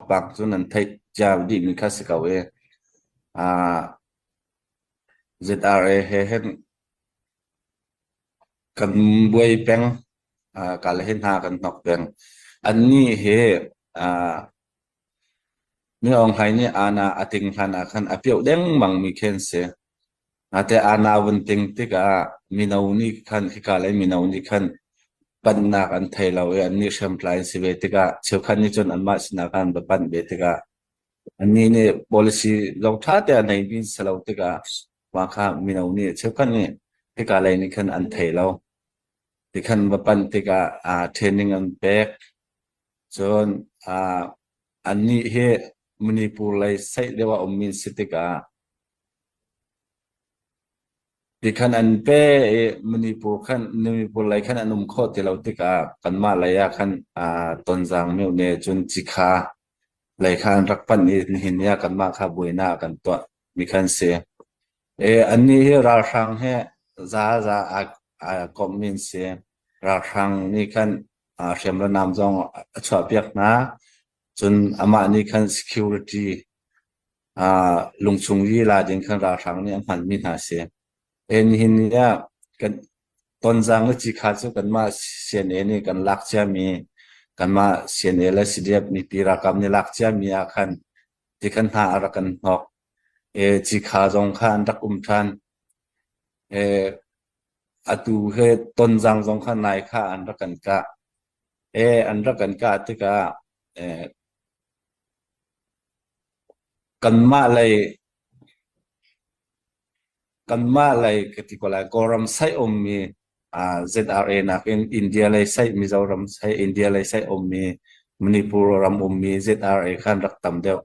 ปักจนนั้นไทยจาวดีมีคัสกาเวZRA เห็นกันบวยแปงกาลเห็นหากันนอกแปงอันนี้มีองค์ไทยนี่อาณาอติงคันอาคันอเปียวเด้งมังมีเคนเสแต่อาณาวันติงติกามีนาวนี่คันที่กาลมีนาวนี่คันปันนักอันไทยเราอันนี้เชื่อมพลายสิเวติกาเชื่อคันนี้จนอันมาสนาคันแบบปันเบติกาอันนี้เนี่ย policy ลงท้าแต่ในบินสลาวติกาว่าข้ามีนาวนี่เชื่อคันนี้ที่กาลนี่คันอันไทยเราที่คันแบบปันติกาtraining อันแบกจนอันนี้มณีปูร์เลยใช้เรียกว่ามินสิติกาที่ขันอันเป้มณีปูร์ขันมณีปูร์เลยขันอันนุ่มโคตรที่เราติกากันมาเลยขันต้นจางมิวเนจนจิกาเลยขันรักปันนี่หินยากันมาข้าบุยนากันตัวมีขันเสียอันนี้ราชังจ้าคอมมินเสียราชังนี่ขันเชื่อมระนามจงชอบเปียกนะจนอามานี่คัน security ลุงชุงยีลาดินคันราชังนี่มันมีหาเสียหินเนี่ยกันต้นจางจิขาดกันมาเสียนนี่กันลักเจมีกันมาเสียนและสิเดียบมีปีรากรรมนี่ลักเจมีอาคันที่คันหาอะไรกันหอกจิขาจงคันรักทันอตูต้นจางจงคันนายข้าอันรักกันกะอันรักกันกะที่กะกันมาเลยกติกาโกรัมไซอมมีZRA นักอินเดียเลยไซมิโซรัมไซอินเดียเลยไซอมมีมณีปุรรัมอมมี ZRA ขันรักตำเดียว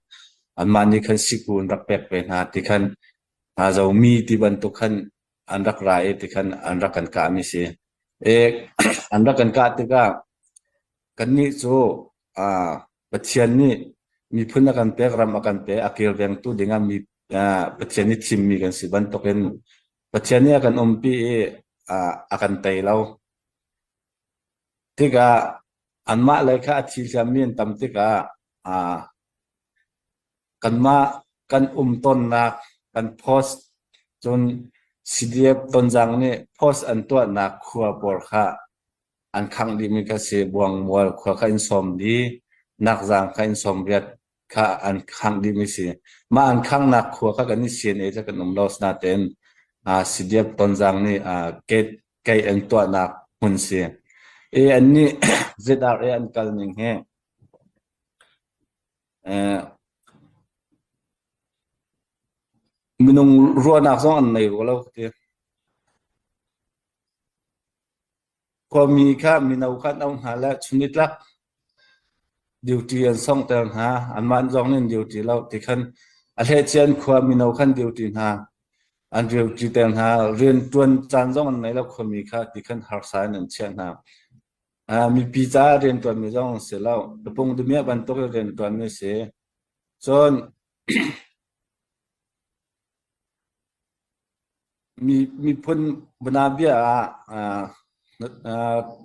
อันมานี่ขันสิกุนรักเป็ดเป็นหาที่ขันเจ้ามีที่บรรทุกขันอันรักรายที่ขันอันรักกันกามิสิอันรักกันกาที่กันนี่โจปัจเจียนนี่มีพื้นกันเปรรำกันเปรอเกี่ยวกับตัวดิ่งมีปัจเจียนนี่ทิมมีกันสิบันตกันปัจเจียนนี่กันปีกันไตเราที่กะอันมาเลยค่ะที่จะมีนตั้มที่กะกันมากันต้นนักกันโพสจนสิเดียบต้นจังนี่โพสอันตัวนักขัวปอร์ค่ะอันขังดีมีกษบวงมัวขัวขันสมดีนักจังขันสมเรียดข้าอันขังดีมีสิมาอันขังนักขัวข้ากันนี่เสียนจะกันลอสนาเต็นสิเดียบต้นจังนี่เกยอันตัวนักหุ่นเสียอันนี้ZRA อันกันหนึ่งมีนงรัวนักสองอันในรัวแล้วก็มีค่ามีนาวคันเอาหาและชนิดลักดิวตี้อันส่งเติมหาอันมันจองนี่ดิวตี้เราที่คันอะไรเช่นความมีนาวคันดิวตี้หาอันดิวตี้เติมหาเรียนจวนจานจองอันไหนแล้วก็มีค่าที่คันหาสายนั่นเช่นหามีปีจ้าเรียนตัวมีจองเสร็จแล้วแต่พงดูเมียบันทุกเรียนตัวมีเสียจนมีพ้นบนาเบีย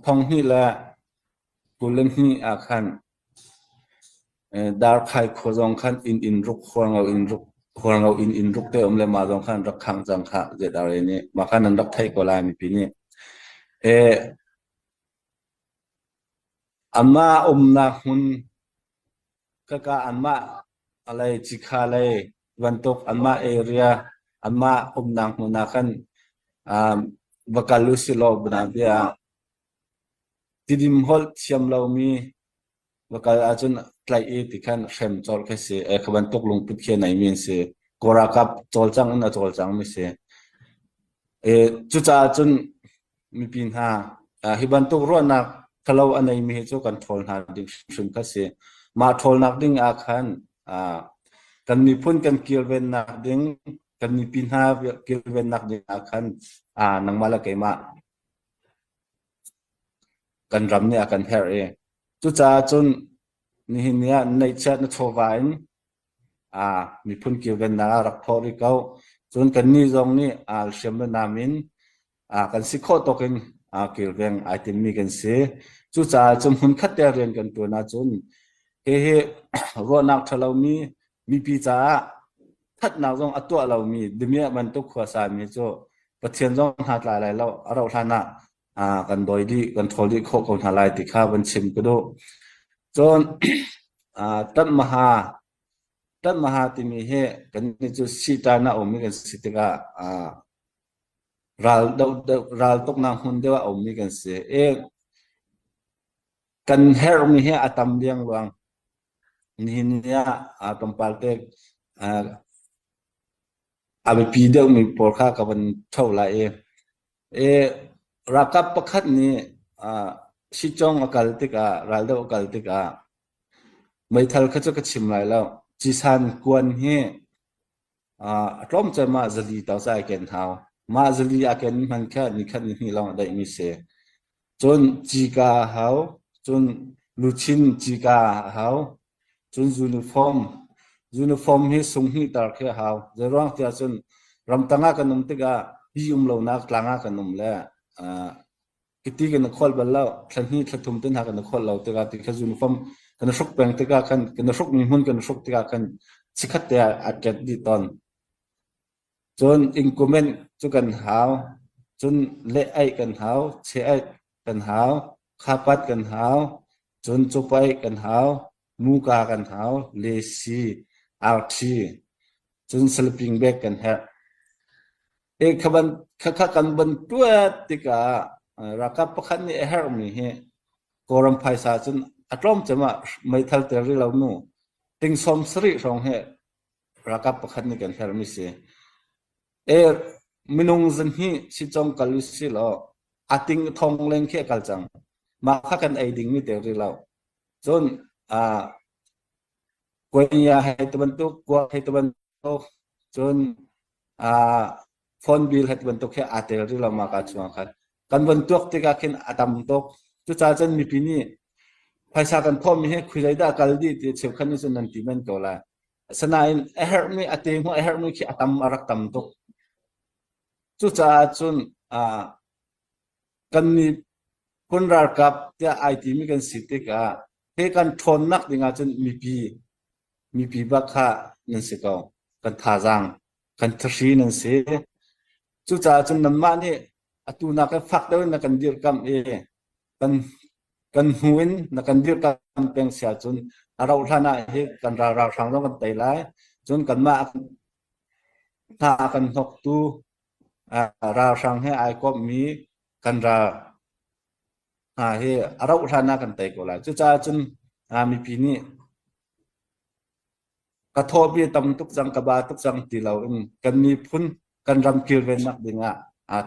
พองนี่แหละกุลนี่อาคันดาร์ไคโคจงคันอินรุกควงเอาอินรุกเตอมเลยมาจงคันรักขังจังค่ะเจดอะไรนี่มาคันนั้นรักไทยก็ลายมีปีนี้อันมานักหุ่นก็อันมาอะไรจิกาเลยวันตกอันมาเอเรียอันมานักหุ่นนักขันvakalu si lo bna bia tidim hol siam lo mi vakal achun tlai e tikhan khem chol khe se khaban tok lung put khe nai min se kora kap chol chang na chol chang mi se chu cha chun mi pin ha hiban tok ro na khalo anai mi chu kan thol na ding shum kha se ma thol nak ding a khan kan mi phun kan kil ven na ding kan mi pin ha kil ven nak ding a khan nang mala kai ma kan ram ne akan her chu cha chun ni hinia nei chat na thowain mi phun ki ven na rak thori kau chun kan ni jong ni al shem na namin kan sikho token kil veng item mi kan se chu cha chum hun khat te ren kan tu na chun เฮรอนักทะเลามีปีจาทัดนักจงอตัวเรามีดิเมียมันตุกขวาสามีโจประเทศจงหาหลายเราเราท่านะกันโดยดีกันทอดีโคกันหาหลายติค่าวันชิมก็ดูจนตัดมหาติมีเฮกันนี่จุสิตานะอมีกันสิติการัลตกนางหุ่นเดียวอมีกันเสกันเฮรมีเฮอตัมเลียงวังนี่เนี่ยตมปาลเตกอาบีเดียวมีปอร์ค่ากับมันเท่าไรรักกับประคัดนี้ชิจงอากาศติการัลเดออากาศติกาไม่ทันเขาจะกชิมไรแล้วจีสันกวนเฮร่มจะมาจลีต่อใจเกณฑ์เท้ามาจลีอาเกณฑ์มันแค่นี้แค่นี้เราได้มีเสียจนจีกาเฮาจนลูชินจีกาเฮาจนยูนิฟอร์มให้ส่งให้ตาร์แค่เฮาจะร้องที่จนรำตั้งกันนุ่มติกาฮิอุมเหล่านักตั้งกันนุ่มแล้วกิติกันคนบัลลังฉันนี่ฉันทุ่มเทหากันคนเราติกาติดยูนิฟอร์มกันชกเป็นติกากันชกมีหุ่นกันชกติกากันสิขัดแต่อาเกตดีตอนจนอิงคุเมนจุกันหาวจนเละไอกันหาวเชไอกันหาวข้าปัดกันหาวจนจุไปกันหาวมูกากันหาวเลซีอาร์ทีจนสลิปปิ้งแบกกันฮะขบันข้ากันบันตัวติการักประคันนี่เฮร์มีเฮกอรัมไพศาจนอัตรมจะมาไม่ทัลเตอร์เราโน่ติงสมสริรองเฮรักประคันนี่กันเฮร์มีเสมินุงจันฮีสิจงกัลสิลออาติงทองเลงเขกัลจังมาข้ากันไอดิ่งมิเตอร์เราจนกวนยาให้ตะวันตกกว่าให้ตะวันตกจนฟอนบิลให้ตะวันตกแค่อาเตอร์เรามากัดช่วงกันวันตกที่กักินอาตมตกจุดจ้าจันมีปีนี้ภาษากันพ่อมีให้คุยได้กัลดีที่เชื่อขันนี้จนนันติมันก็ละสนายเอฮร์มีอาเตงหัวเอฮร์มีขี้อาตมอารักตมตกจุดจ้าจนกันมีคนรักกับที่ไอทีมีกันสิทธิ์ก็ให้กันทนนักดิ่งจนมีปีบักข้านั่นสิก็กันท่าจังกันทรีนั่นสิจุดจ้าจนนั่นมาเนี่ยตูนักฟักเดินนักกันดีร์กัมกันหุ่นนักกันดีร์กัมเป็นเสียจนเราท่านาเฮกันเราสังต้องกันไต่ไล่จนกันมาถ้ากันหกตูเราสังให้ไอก็มีกันเฮเราท่านากันไต่ก็ไล่จุดจ้าจนมีปีนี้กระทบบีตำทุกจังกบาทุกจังตีเรากันมีพุ่นกันรำกิลเวนนักดิ่ง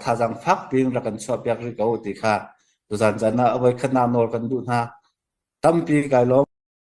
ถ้าจังฟักปีนรักันชอบอยากริกเอาติค่ะตัวจันจันนะเอาไว้ขนาดนอกันดูนะตั้มปีกายล้อม